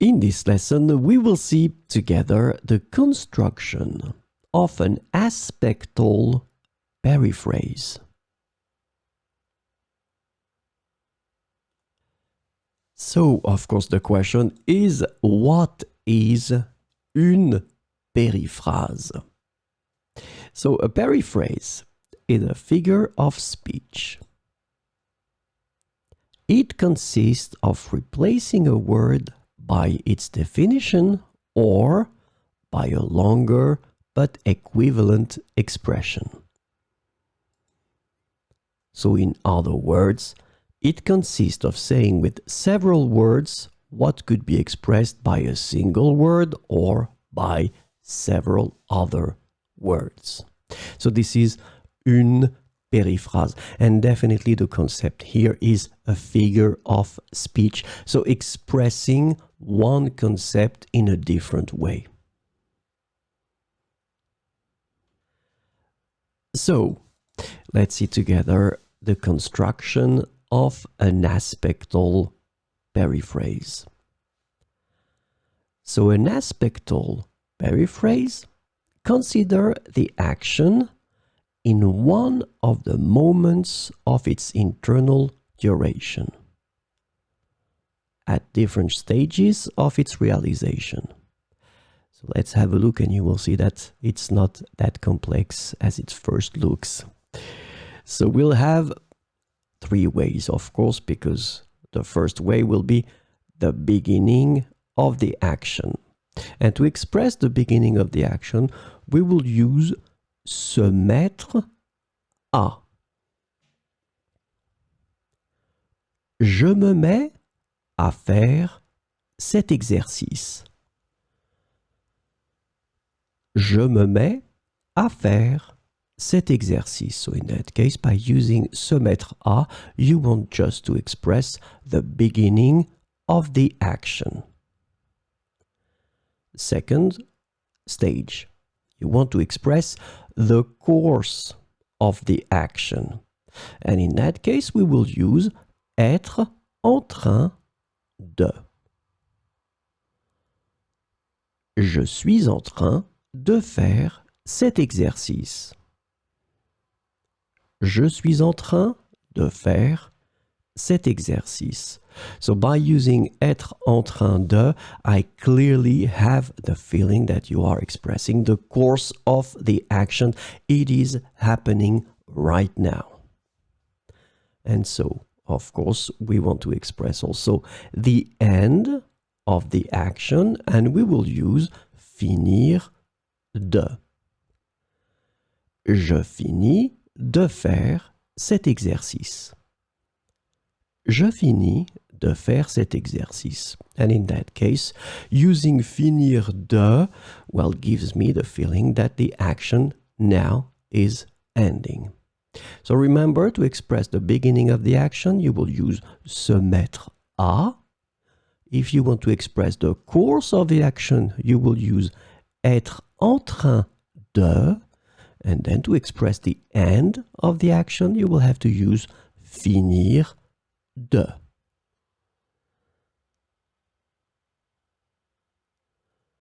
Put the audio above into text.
In this lesson, we will see together the construction of an aspectual periphrase. So, of course, the question is, what is une periphrase? So, a periphrase is a figure of speech. It consists of replacing a word by its definition or by a longer but equivalent expression. So, in other words, it consists of saying with several words what could be expressed by a single word or by several other words. So this is une periphrase, and definitely the concept here is a figure of speech, so expressing one concept in a different way. So let's see together the construction of an aspectual periphrase. So an aspectual periphrase, consider the action in one of the moments of its internal duration, at different stages of its realization. So let's have a look and you will see that it's not that complex as it first looks. So we'll have three ways, of course, because the first way will be the beginning of the action. And to express the beginning of the action, we will use se mettre à. Je me mets à faire cet exercice. Je me mets à faire cet exercice. So in that case, by using se mettre à, you want just to express the beginning of the action. Second stage, you want to express the course of the action. And in that case, we will use être en train de. Je suis en train de faire cet exercice. Je suis en train de faire cet exercice. So by using être en train de, I clearly have the feeling that you are expressing the course of the action. It is happening right now. And so, of course, we want to express also the end of the action, and we will use finir de. Je finis de faire cet exercice. Je finis de faire cet exercice. And in that case, using finir de, well, gives me the feeling that the action now is ending. So remember, to express the beginning of the action, you will use se mettre à. If you want to express the course of the action, you will use être en train de. And then to express the end of the action, you will have to use finir de.